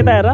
यता हेर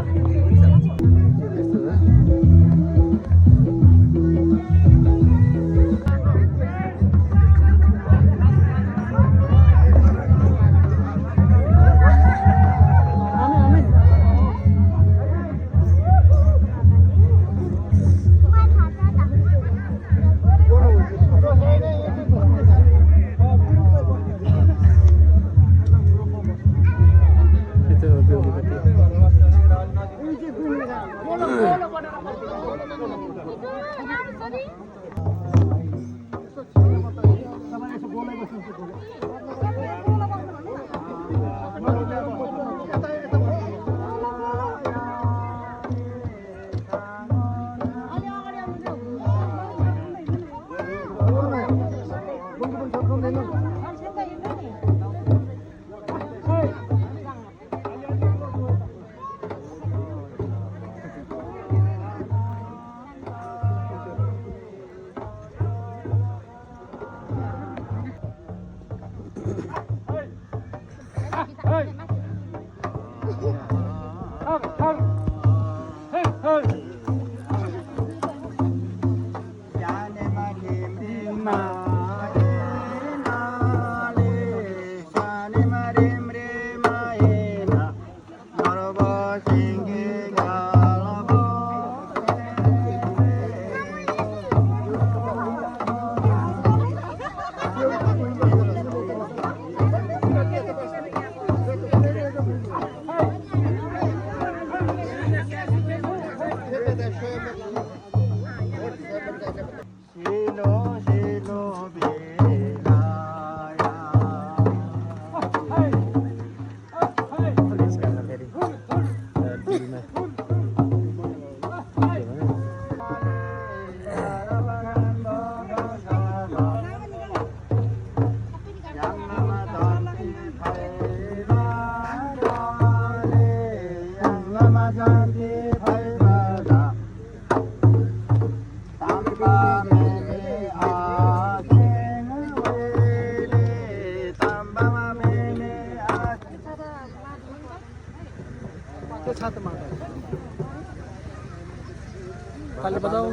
ताली बजाऊ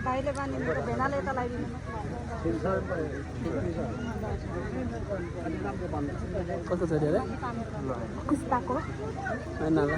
भाइले बानी मेरो भेनाले यता लगाइदिनु कस्तो छ रे पुस्ताको हैन ल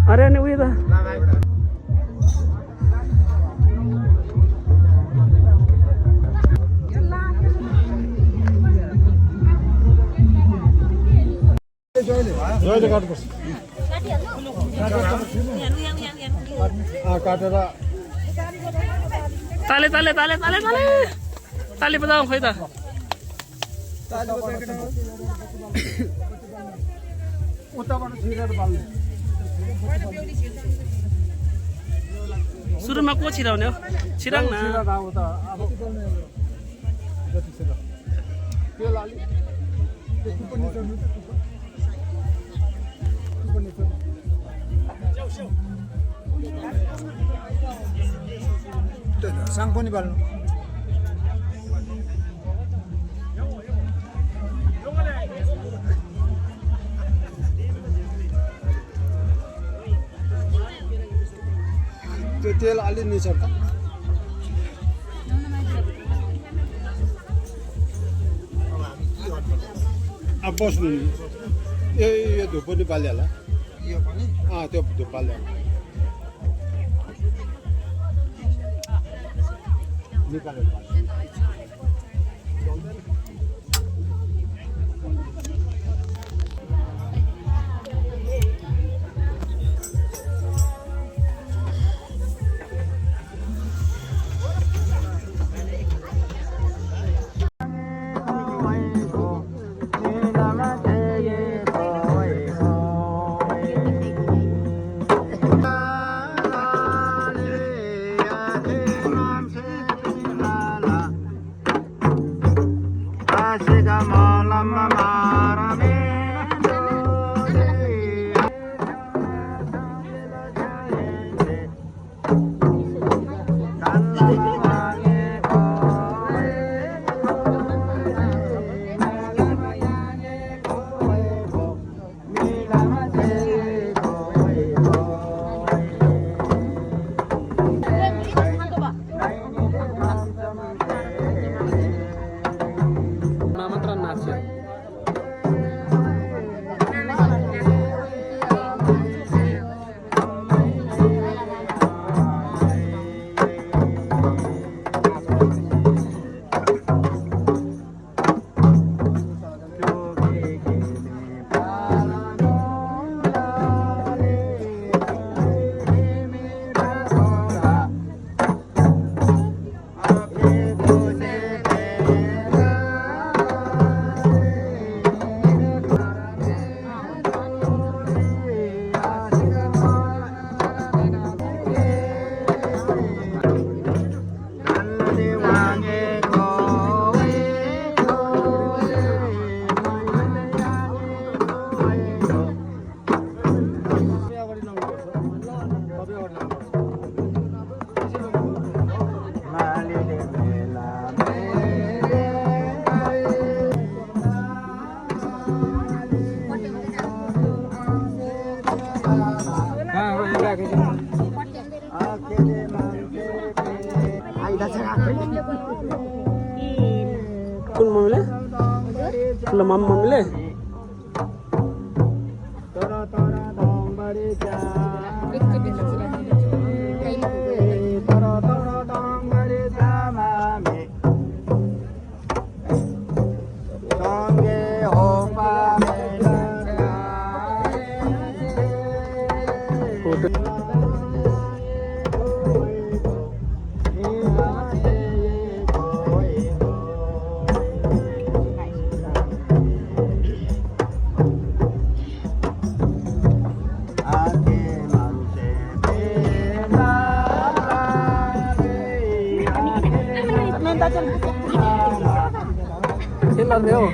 अरे अनि उयो त जहिले काट्नुपर्छ काटेर ताले ताले ताले ताले ताले ताली बजाऊ खोइ त उताबाट छिरेर बाल्ने सुरुमा को छिराउने हो छिराङ न साङ पनि बाल्नु त्यो तेल अलि निचल्छ अब बस्नु यो धुप पनि बाल्यो यो पनि त्यो धुप बाल्यो निकालेर कुन मम्मीले ठुलो मम्मीले खेल्नु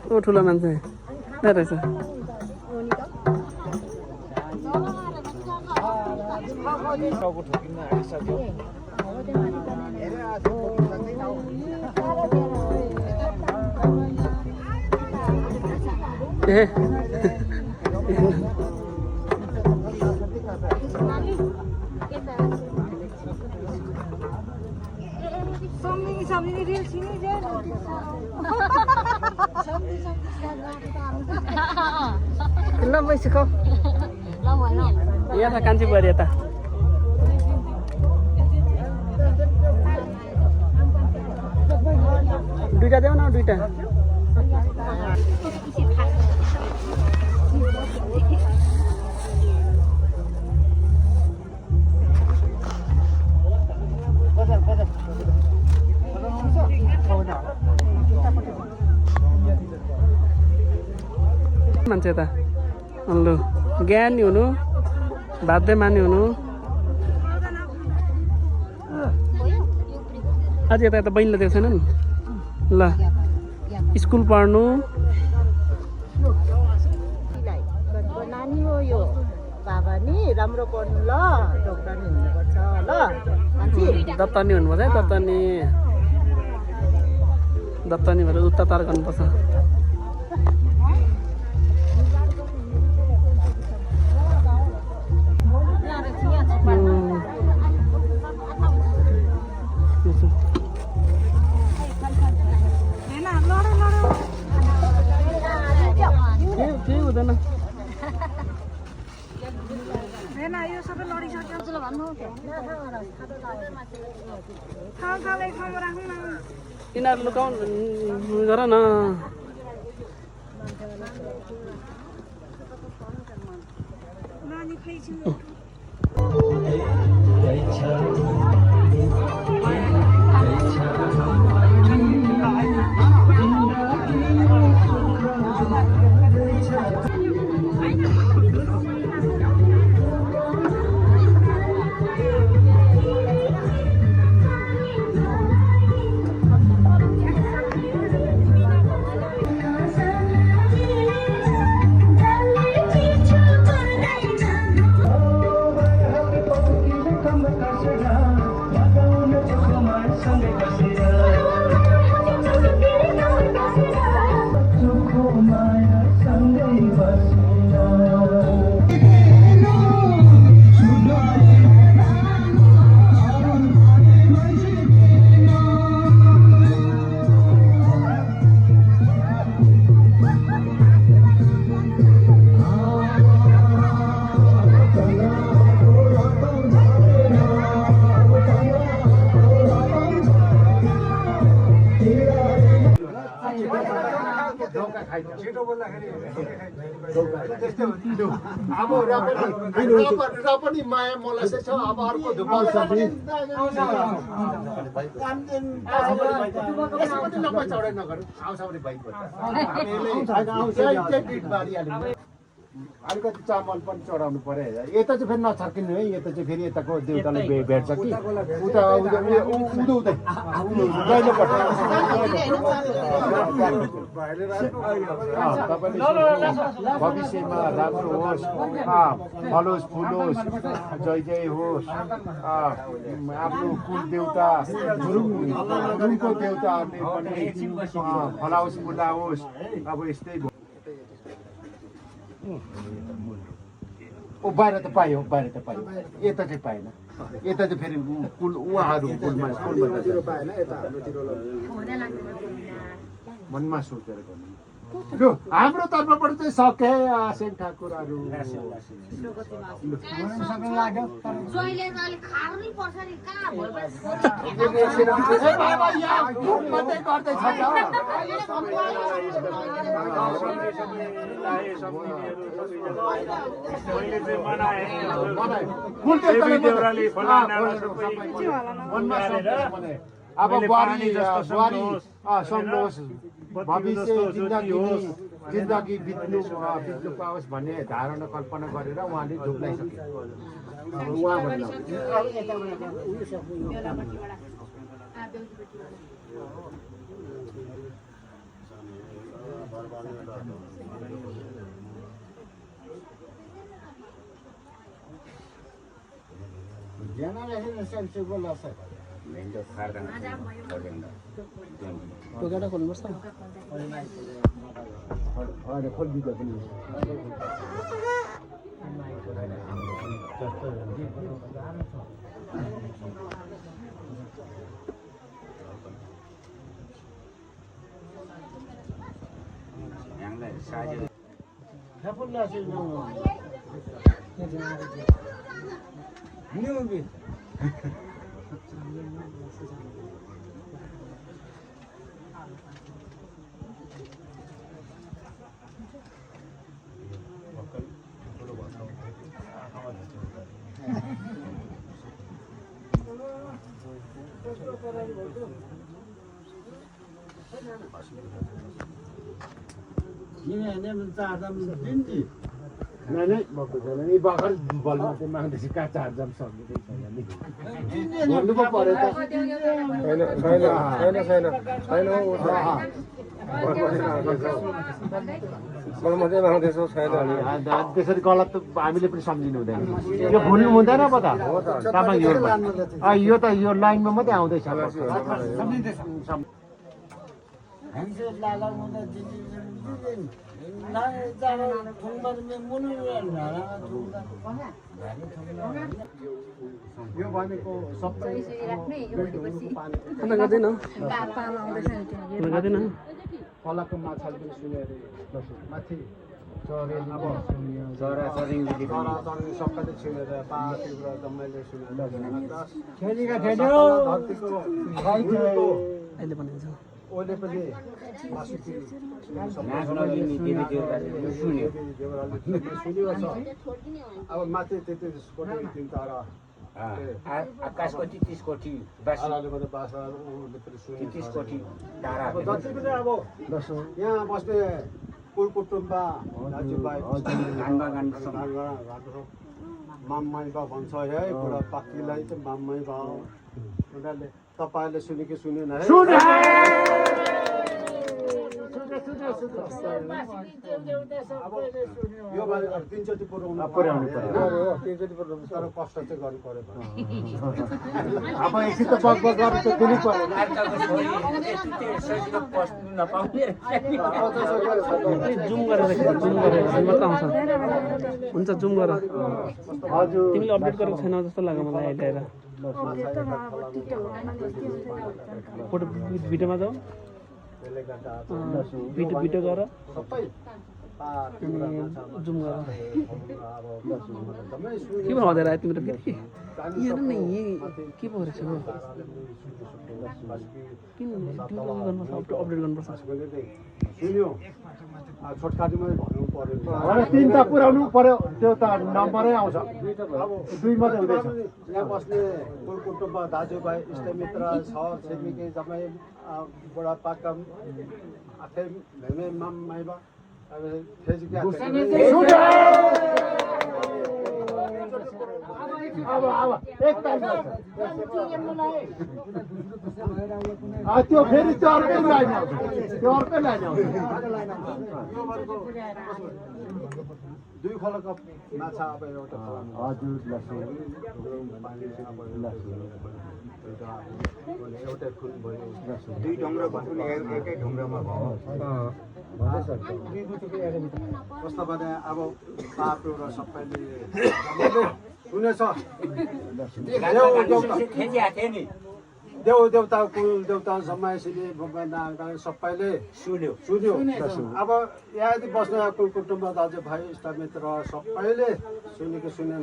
ओ ठुलो मान्छे रहेछ ए Somni सिनी रिल सिनी जे ल मैसिको यहाँ त कान्छी बुहारी यता दुईटा देऊ न दुईटा मान्छे त लु ज्ञानी हुनु बाध्य मान्ने हुनु अझ यता यता बहिनीले दिएको छैन नि ल स्कुल पढ्नु नानी हो यो बाबा नि राम्रो पढ्नु ल डक्टर नि हुनुपर्छ ल दत्तनी हुनुपर्छ है दत्तनी भएर उत्ता तार गर्नुपर्छ केही हुँदैन यो सबै लडिसक्यो भन्नु तिनीहरू लुकाउनु गर न नानी खैछु अब र पनि माया मलाई चाहिँ छ अब अर्को धुपा अलिकति चामल पनि चढाउनु पर्यो यता चाहिँ फेरि नछर्किनु है यता चाहिँ फेरि यताको देउताले भेट्छ कि उता उँधै भविष्यमा राम्रो होस् फलोस् फुलोस् जय जय होस् आफ्नो कुल देउता गुरुङको देउताहरूले पनि फलाओस् फुलाओस् अब यस्तै बाहिर त पायो यता चाहिँ पाएन यता चाहिँ फेरि कुल उहाँहरू मनमा सोचेर गर्नु लु हाम्रो तर्फबाट चाहिँ सके सेन ठाकुरहरू अब बुहारी सम्झोस् भविष्य जिन्दगी बित्नु पाओस् भन्ने धारणा कल्पना गरेर उहाँले झुक्लाइसके टोकेटा खोल्नुपर्छ खोलिदिँदा पनि नहीं भएको छैन नि भर्खर बलमा चाहिँ माग्दैछ कहाँ 4 जाम सकिँदै छैन नि भन्नु पो पर्यो त त्यसरी गलत त हामीले पनि सम्झिनु हुँदैन यो भुल्नु हुँदैन पो त तामाङ यो त यो लाइनमा मात्रै आउँदैछ यो भनेको सबै फलाको माछाले पनि सुन्यो अरे माथि चरा सबैले सुनेर पार्टी मैले सुनेर ओले पनि अब माथि 33 कोटी 3 तारा आकाशको 33 कोटी बासले पनि 33 कोटी तारा जति पनि अब यहाँ बस्ने कुल कुटुम्ब दाजुभाइ माममाई बा भन्छ है बुढा पाकीलाई चाहिँ माममाई बा उनीहरूले तपाईँहरूले सुने कि सुनेन है यो बारे 3 चोटि पुर्याउनु तर कष्ट चाहिँ गर्नु पर्यो अब एकछिन त बग गर्नु त दिनु पर्यो जुम गरेर हुन्छ जुम गर तिमीले अपडेट गरेको छैन जस्तो लाग्यो मलाई अहिले आएर फोटो भिडियोमा जाऊ भिडियो गर जुम गर के भन्दै आयो तिम्रो फेरि यहाँ नि के पो रहेछ किन गर्नुपर्छ अपडेट गर्नुपर्छ छोटकाटीमा भन्नु पर्यो 3 त पुर्याउनु पर्यो त्यो त नम्बरै आउँछ अब 2 मात्रै हुँदैछ यहाँ बस्ने कुल कुटुम्ब दाजुभाइ इष्टमित्र छर छिमेकी जम्मै बुढापाका आफै भेमे माममाइबा अब फेसबुक अब एक टाइम त्यो फेरि त्यो अर्कै लाइन आउँछ दुई खोलाको माछा अब एउटा हजुर एउटै खुन भयो दुई ढुङ्ग्रोको पनि एकै ढुङ्ग्रोमा भयो कस्तो भने अब बाटो र सबैले सुनेछ देव देवता कुल देवता समाएपछि सबैले सुन्यो अब यहाँदेखि बस्ने कुल कुटुम्ब दाजुभाइ इष्टमित्र सबैले सुनेको सुनेन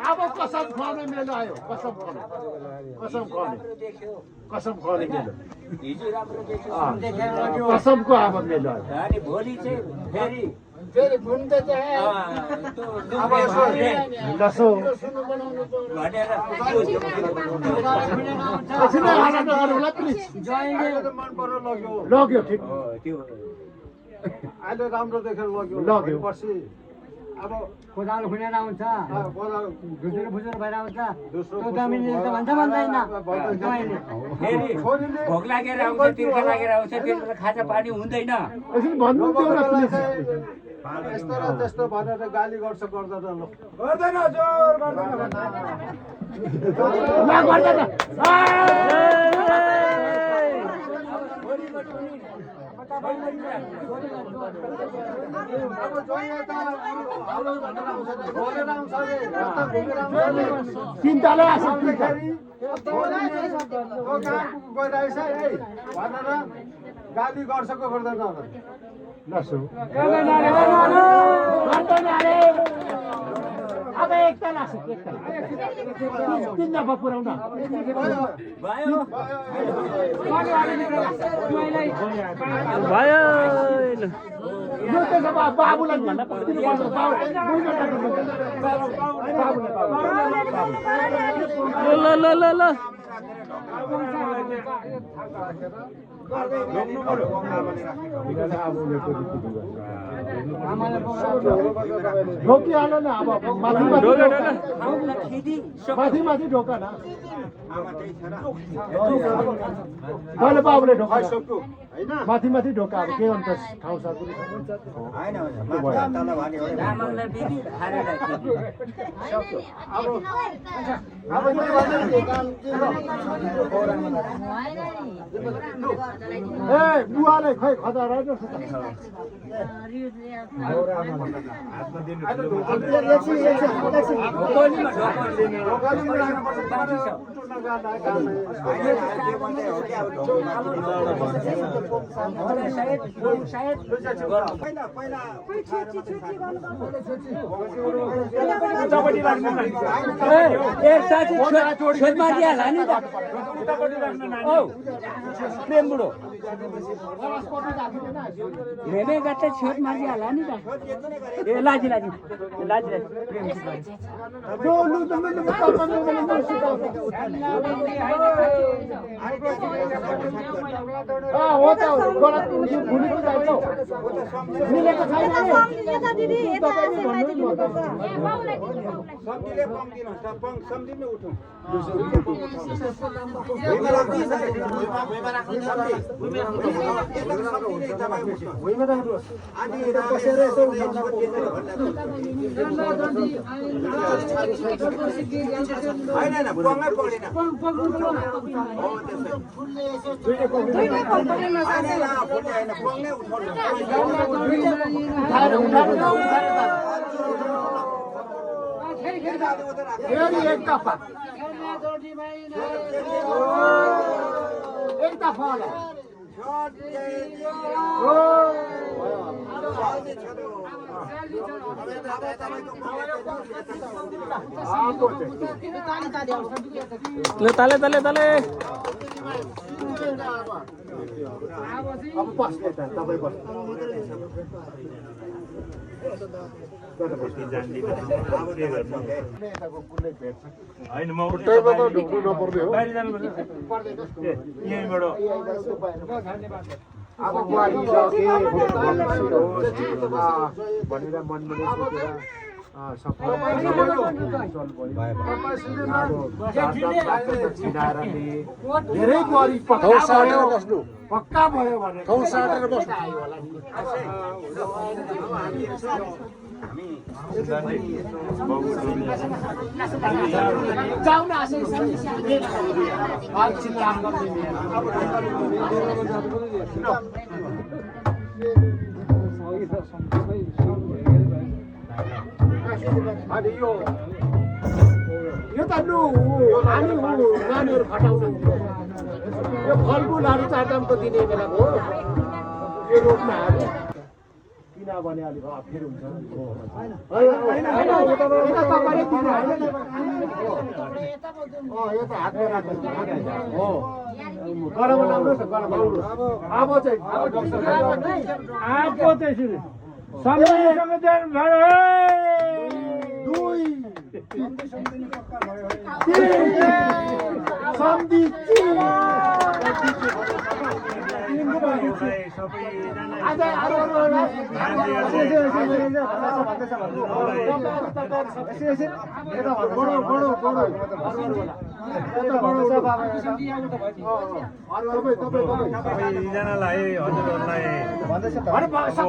अब कसम खुवाउने मेलो आयो कसमको अब मेलो आयो भोलि चाहिँ फेरि लग्यो ठिक अहिले राम्रो देखेर लग्यो पछि अब कोदालो खुनेर आउँछ घुसुर फुसुर भएर आउँछ त्यो जमिनले त भन्छ भन्दैन फेरि भोक लागेर आउँछ तिर्खा लागेर आउँछ त्यसले खाजा पानी हुँदैन भन्नु यस्तो र त्यस्तो भनेर गाली गर्छ गर्दैन जोर गर्दैन चिन्ताले गाली गर्छको गर्दैन लसु अब एकता लाग्छ तिन दफा पुऱ्याउन भयो यो त्यसो भए बाबुलाई भन्दा ल ल ल ल ढोकिहाल्नु न अब माथि माथि ढोका न मैले बाबुले ढोका माथि माथि ढोका अब के अन्त ठाउँ छ ए बुवाले खै खदा रहेछ प्रेम बुढो भेबे गट्टे छोट मारिहाल्ला नि त ए लाजी लाजी लाजी हो त भुलिको जान्छ मिलेको छैन ताले ताले ताले अब बस्ने त तपाईँ बस्नु होइन म ढुक्नु नपर्ने हो अब भनेर मनले सोचेर धेरै गरी पक्का भयो भने यो त लु हामी नानीहरू खटाउनु यो फलफुलहरू चारदामको दिने बेलाको हो यो रोप्नहरू किनभने अलिक अप्ठ्यारो हुन्छ यो त हातमा राख्नु हो गरम लाउनुहोस् न गरम लाउनुहोस् अब चाहिँ सबैजनालाई हजुरहरूलाई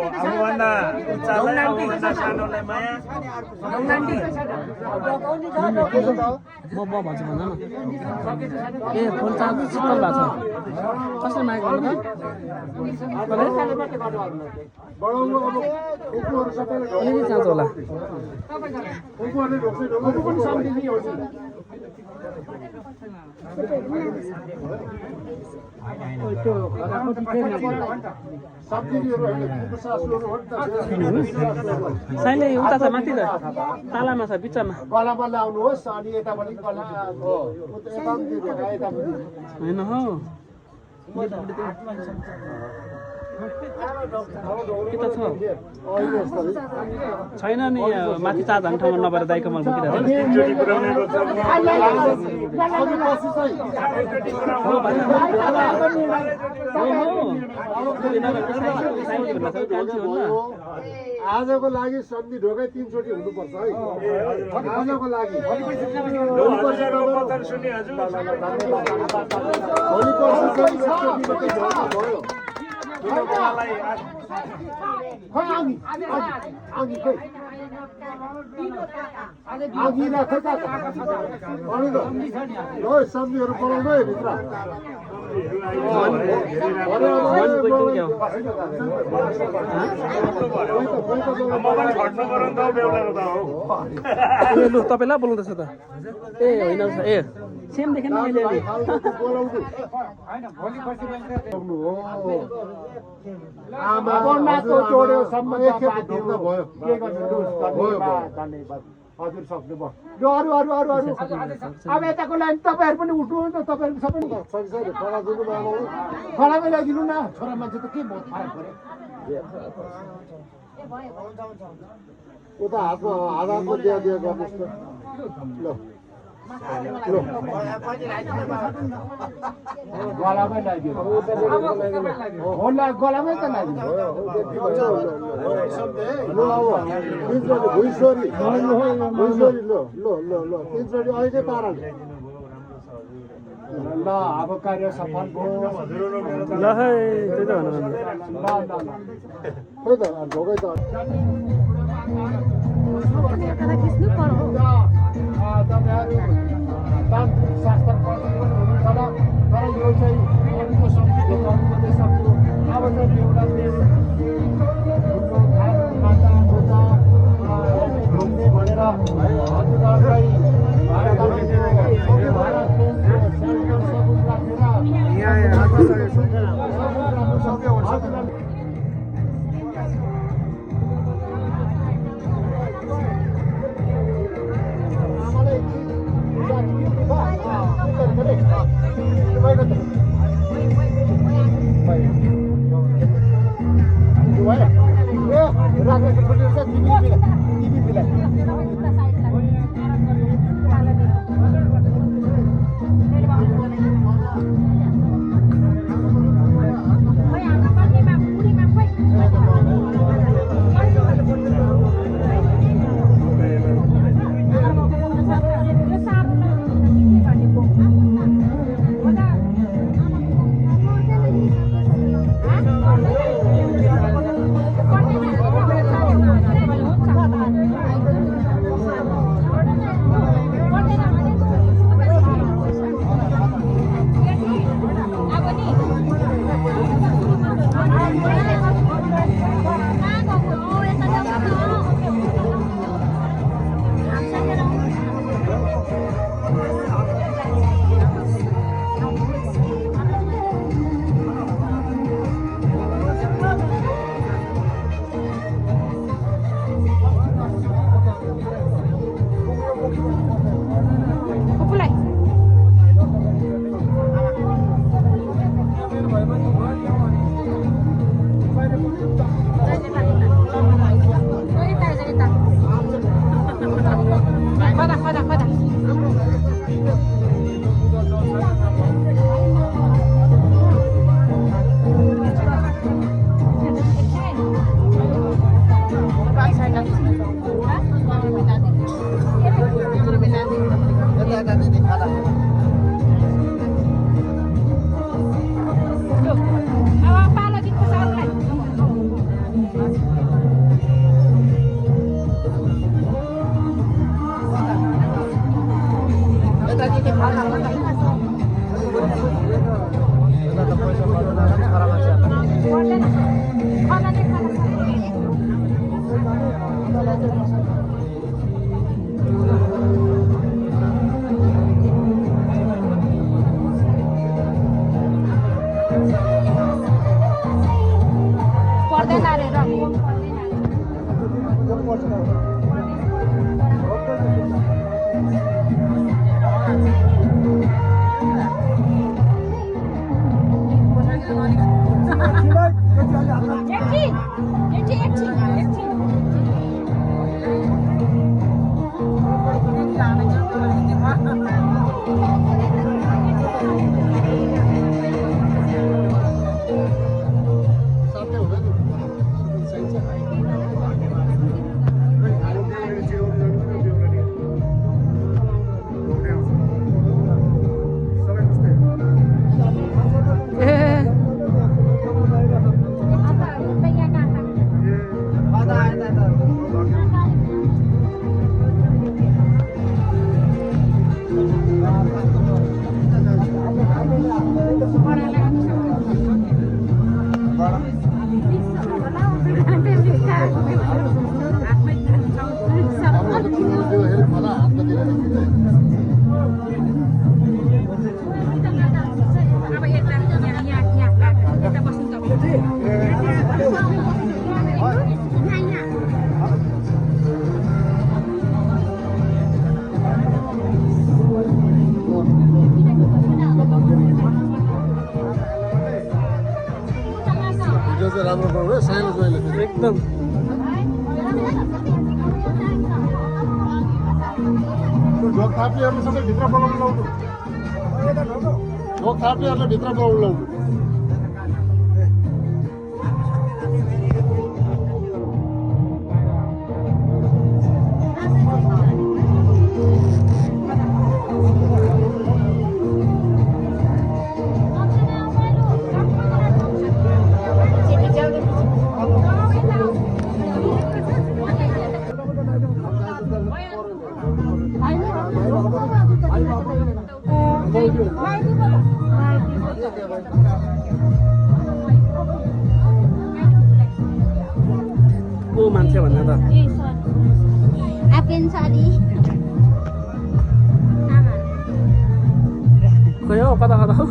आफूभन्दा उच्चालाई आफूभन्दा सानोलाई माया म भन्छु भन न ए फोन चार्ज सिस्टम भएको छ कसले माग गर्नु चाहन्छ होला सब्सिडीहरू होइन सासुहरू हो नि त साइले उता छ माथि त तालामा छ बिचमा गलामा ल्याउनुहोस् अनि यतापट्टि गला यता पनि दिनु यता पनि होइन हौ के त छ अहिले यस्तो छैन नि माथि 4 झन् ठाउँमा नभएर दाइ कमल बोकिरहेको एकचोटि पुर्याउनेको छ आजको लागि सन्धि ढोकै 3 चोटि हुनुपर्छ है आजको लागि हजुरको पत्तर सुने हजुर भोलि पर्सि चाहिँ एकचोटि मात्रै भयो मलाई खै आगी खै आगी राख त अनि त ल सब्जीहरू बनाउनु है भित्र म पनि खट्नु पर्यो नि त बेहुलाको त हो ए लु तपाईँलाई बोलाउँदैछ त ए होइन ए सेम देखेन मैले आमाको जोड्यो सम्म एकखेप ढुक्न भयो के गर्नु धन्यवाद हजुर सक्नुभयो यो अरू अरू अरू अरू अब यताको लाइन तपाईँहरू पनि उठ्नु नि त तपाईँहरू सबै खडा दिनु खडामै ल्याइदिनु न छोरा मान्छे त के बहुत फरक पऱ्यो उता हातमा हातको दिया दिया गर्नुहोस् त ल गलामै लाग्यो होला गलामै त लाग्यो भुइँसोरी ल ल ल ल 3 चोटि अहिले पारल ल अब कार्य सफल भयो ल है त्यही त भन्नु ल ल त ढोकै त तपाईँहरू तान्त्रिक शास्त्र पढ्नु पनि हुनुहुन्छ होला तर यो चाहिँ अरूको सम्झिँदै गर्नुपर्दै सक्यो अब चाहिँ एउटा माता खोजा घुम्ने भनेर हजुरहरूलाई भारतको सगुन राखेर पर्दैन अरे र राम्रो बनाउनु सानो जोइले एकदम ढोक थाप्नेहरूले सबै भित्र बोलाउनु लाउनु ढोक थाप्नेहरूले भित्र बोलाउनु लाउनु को मान्छे भन्ने त खोइ हौ कता कता हौ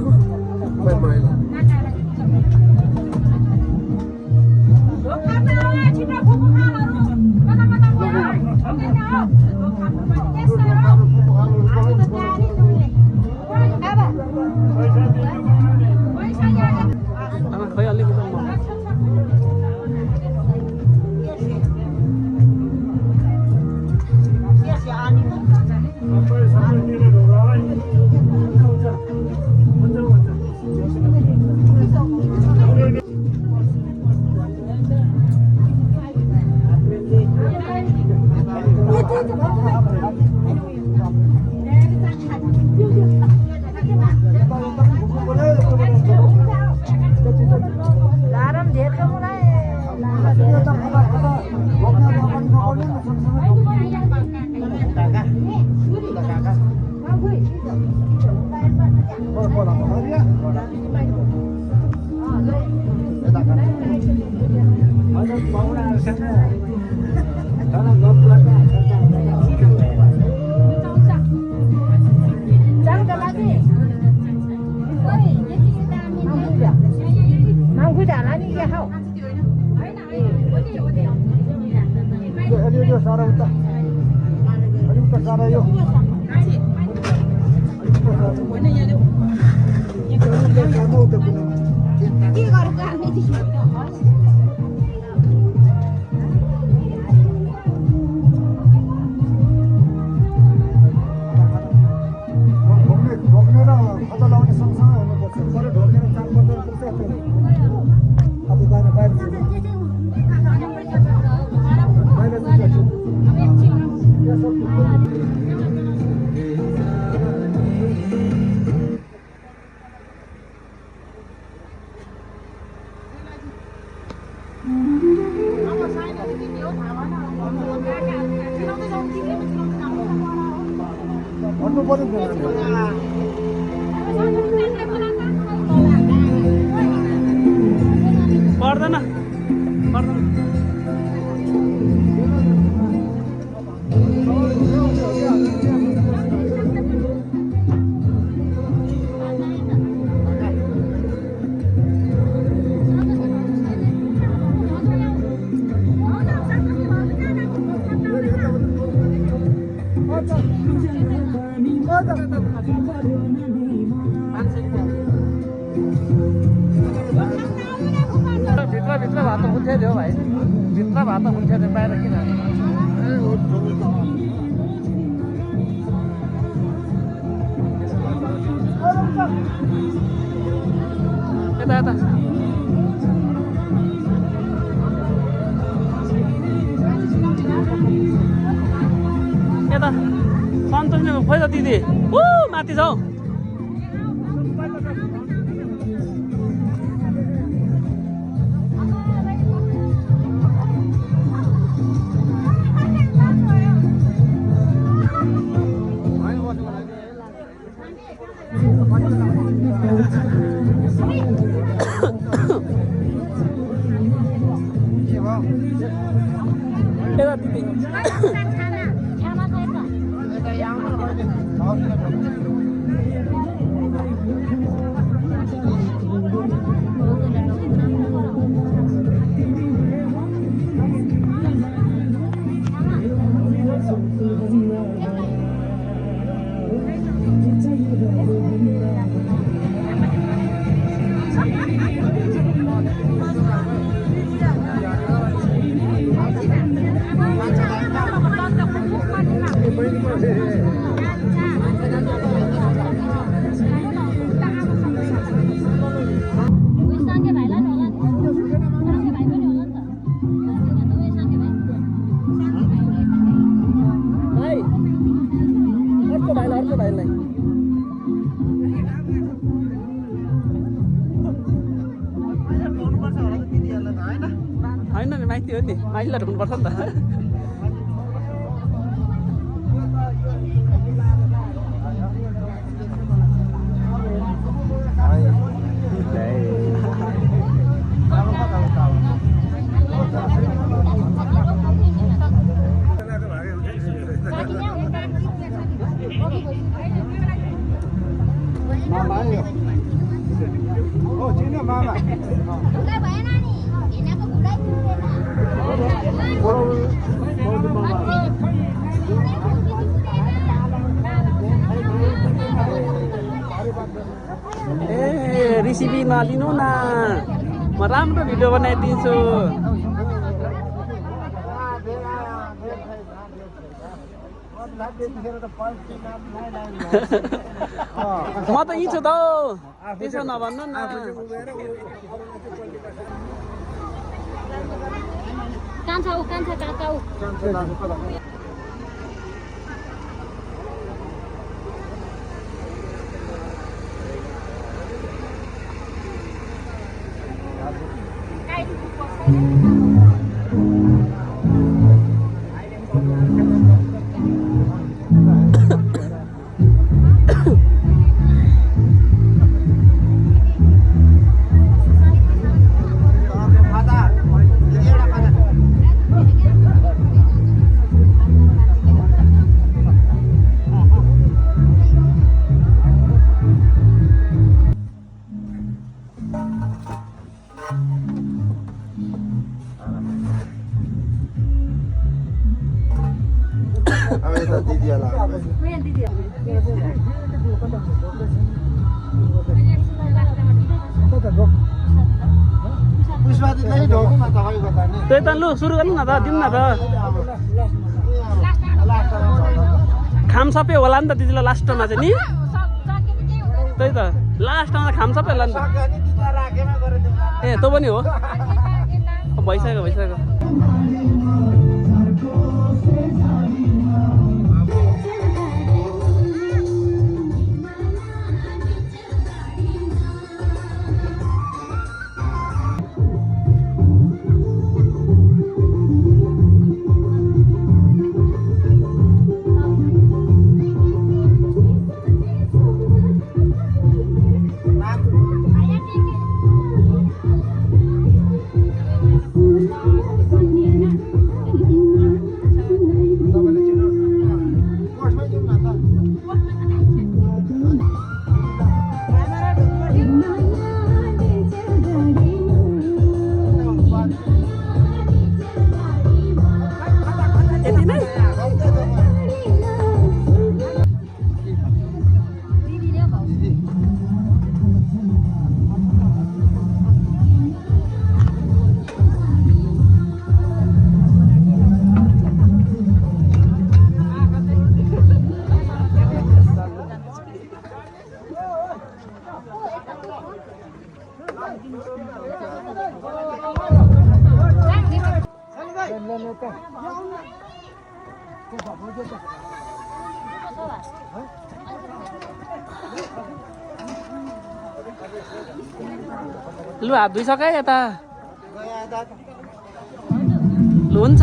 आमा खोइ अलिकति पर्दैन भित्र भए त हुन्थ्यो नि हो भाइ भित्र भए त हुन्थ्यो नि बाहिर किन यता यता यता सन्तोष खोइ त दिदी माथि छ हौ यता दिदी होइन नि माइती हो नि माइतीलाई ढुक्नुपर्छ नि त ए रेसिपी नलिनु न म राम्रो भिडियो बनाइदिन्छु म त यी छु त त्यसो नभन्नु न कान्छा काका त्यही त लु सुरु गर्नु न त दिनु न त खाम सबै होला नि त दिदीलाई लास्टमा चाहिँ नि त्यही त लास्टमा खाम सबै होला नि त ए तँ पनि हो भइसक्यो लु हात धुइसके यता लु हुन्छ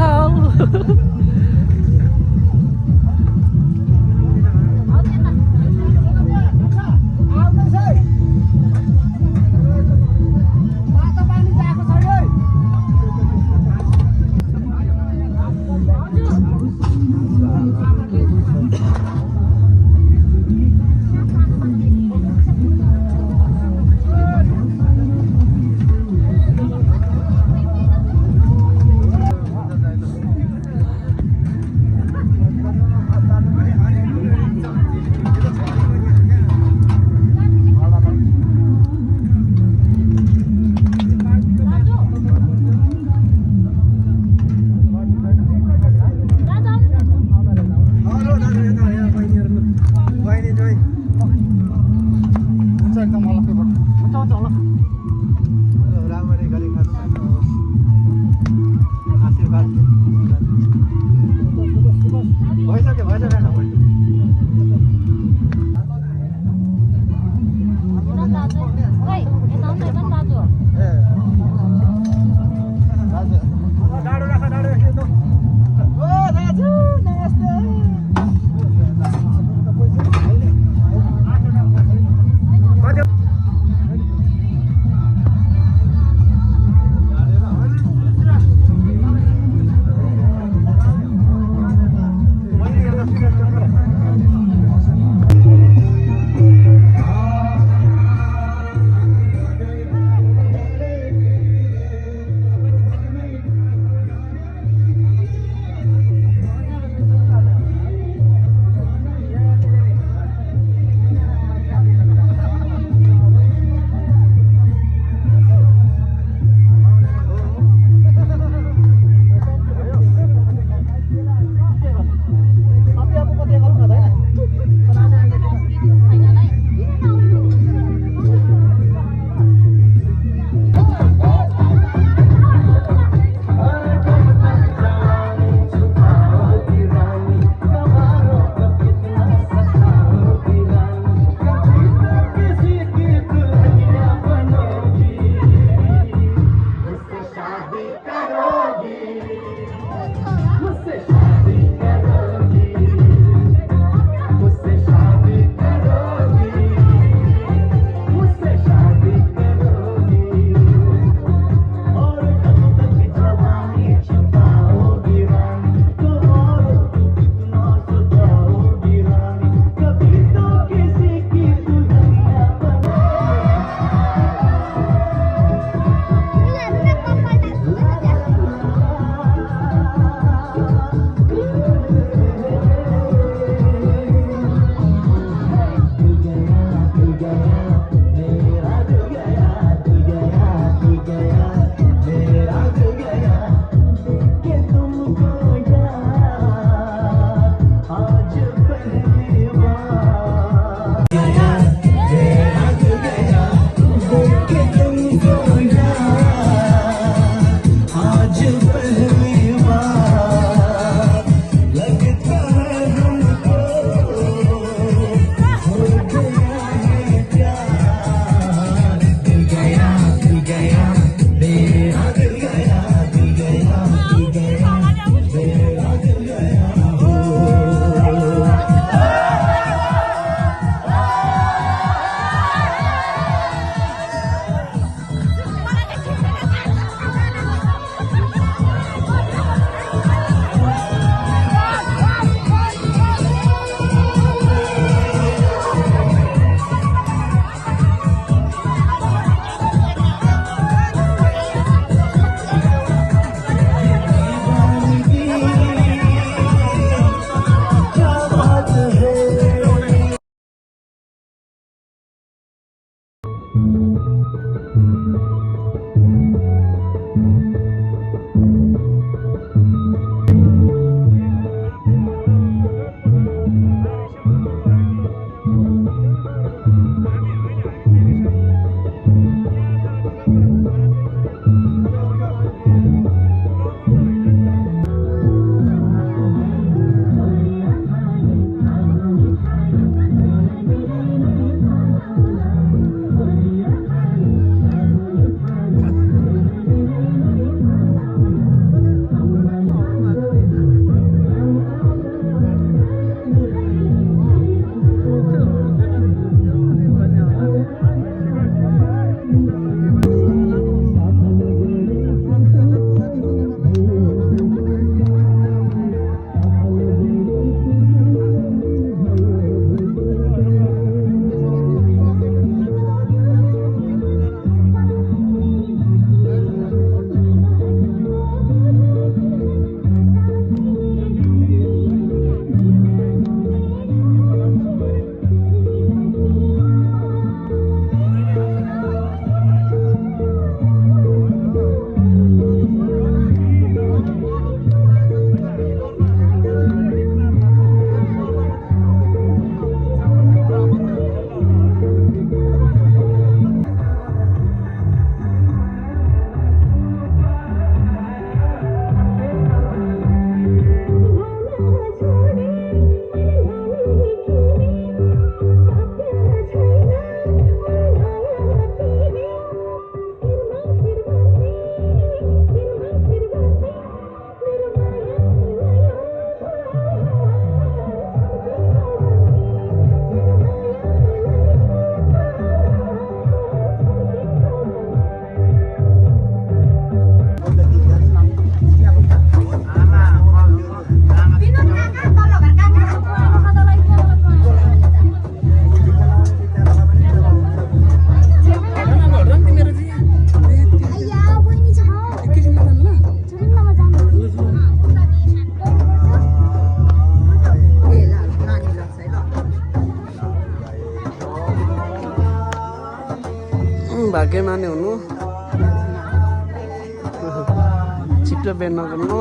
राम्ररी गरी खानु आशीर्वाद भइसक्यो डाडो राख दाजु नमस्ते भाग्यमा नै हुनु छिटो बेन नगर्नु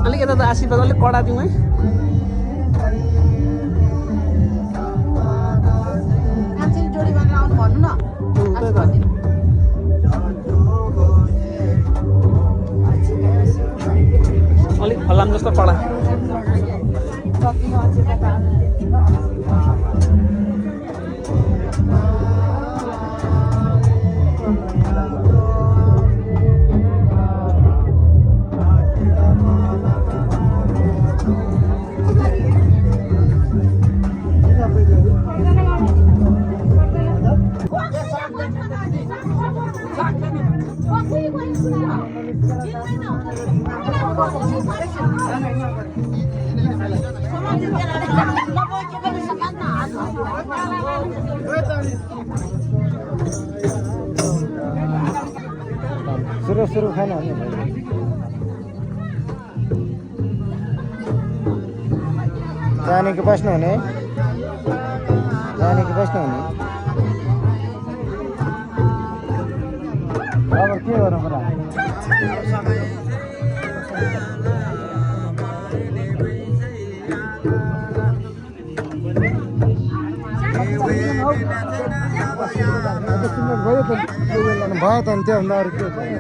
अलिक यता त आशीर्वाद अलिक कडा दिउँ है जोडी गरेर आउनु भन्नु न अलिक फलाम जस्तो कडा सुरु खाना हो जाने कि बस्नु हुने अब के गर्नु पर्ला भयो त नि त्योभन्दा अरू के भयो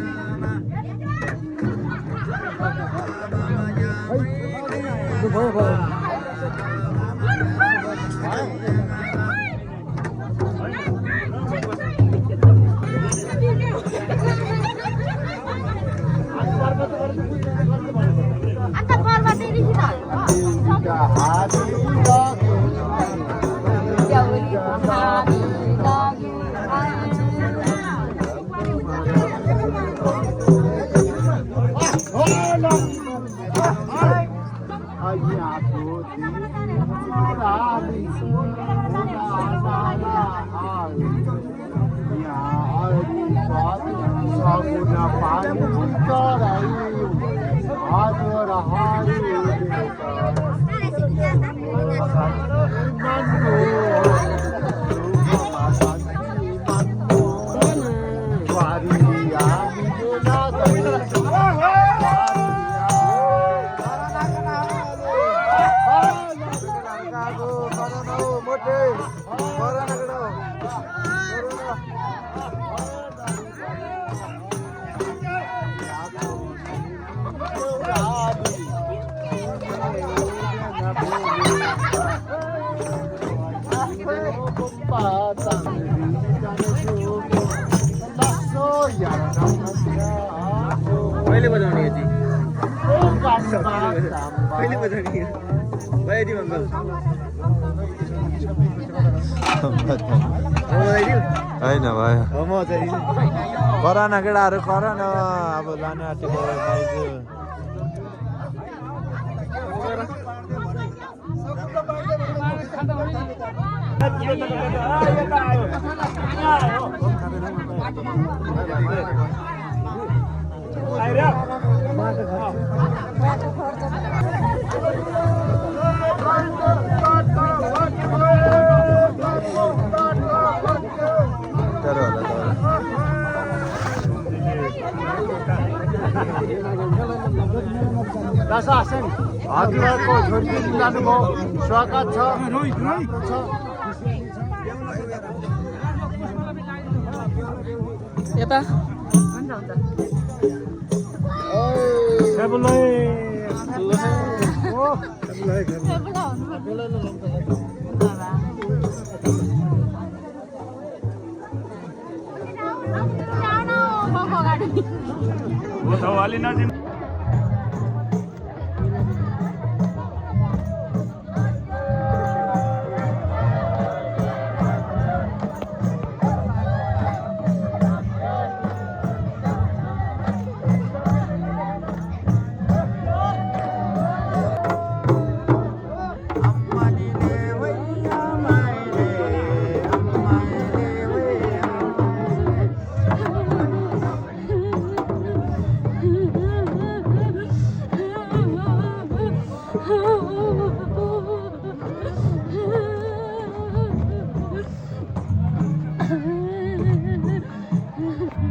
कहिले बजाउने यो कहिले बजाउने भयो नि मङ्गल होइन भयो गर न केटाहरू गर न अब लाने आँटेको हजुरहरूको छोरी जानुभयो स्वागत छ यता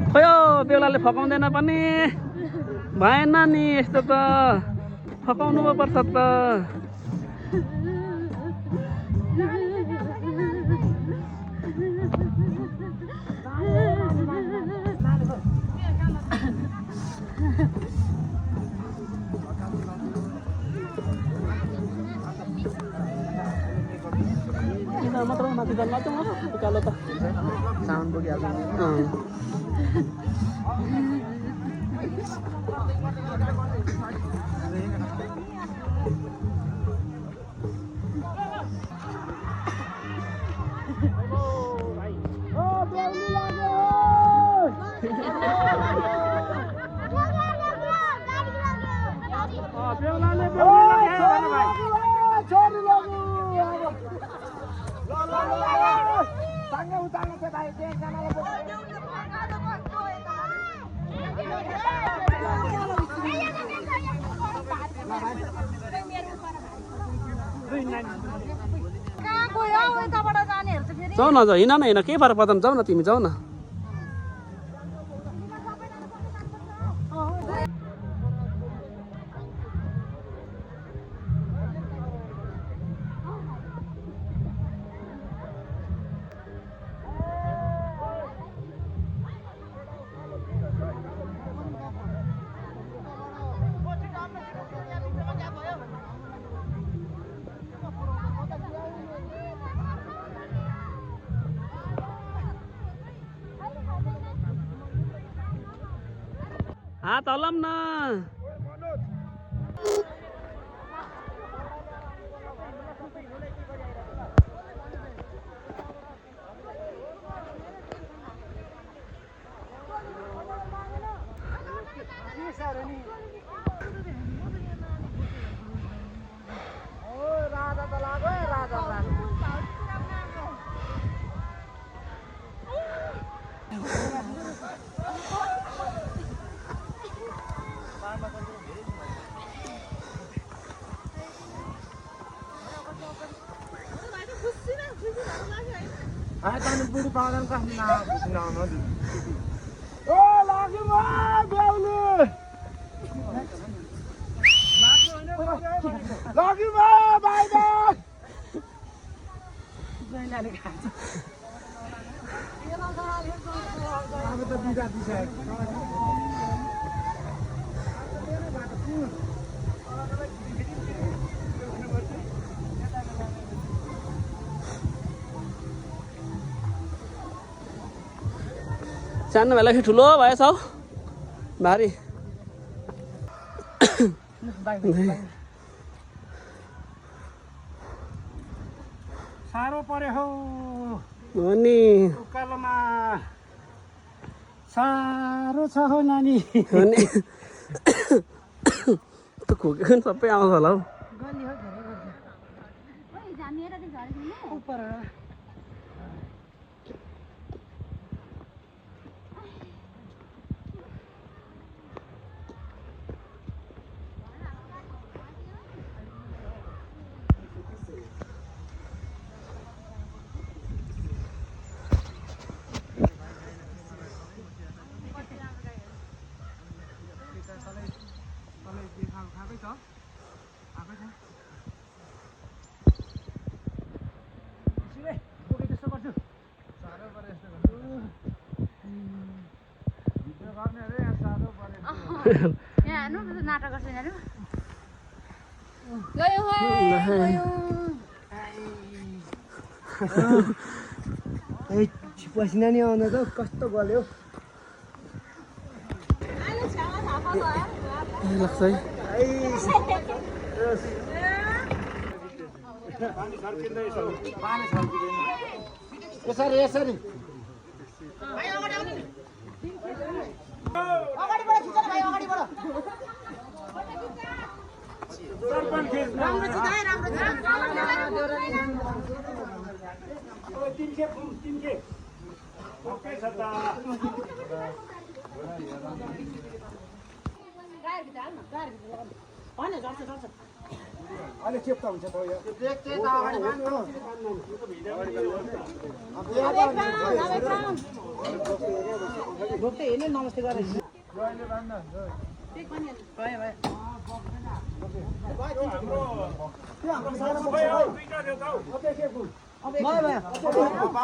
खोइ बेहुलाले फकाउँदैन पनि भएन नि यस्तो त फकाउनु पो पर्छ त मात्र माथि जानु लाग्छ उकालो त साउन्ड पुगिहाल्छ जाऊ न हिँड न हिँड के फरक पर्दैन जाऊ न तिमी जाऊ न हात हलम न बुढी पाउँदैन ओ लाग्यो बेहुली लाग्यो बाहिर अब त बिदा दिइसक्यो सानो बेला ठुलो भएछ हौ भारी साह्रो पर्यो हौ हो नि उकालोमा साह्रो छ हौ नानी हो नि त खोकेको नि सबै आउँछ होला हौ जानु नाटक गर्छ जानु गयो गयो पसिना नि आउँदा त कस्तो गल्यो लाग्छ है यसरी यसरी अलिक चेप्टा हुन्छ त यो ब्रेक चाहिँ त अगाडि बान्नु डोक्टर हेर्ने नमस्ते गरे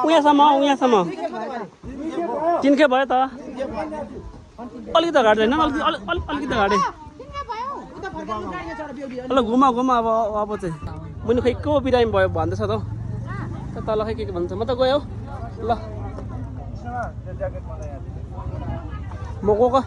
उयासम्म तिनकै भयो त अलिकति घाट्दैन अलिकति घाटे ल घुमा अब चाहिँ मुनि खै को बिरामी भयो भन्दैछ त हौ तल खै के भन्छ म त गयो ल म गएको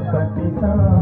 कति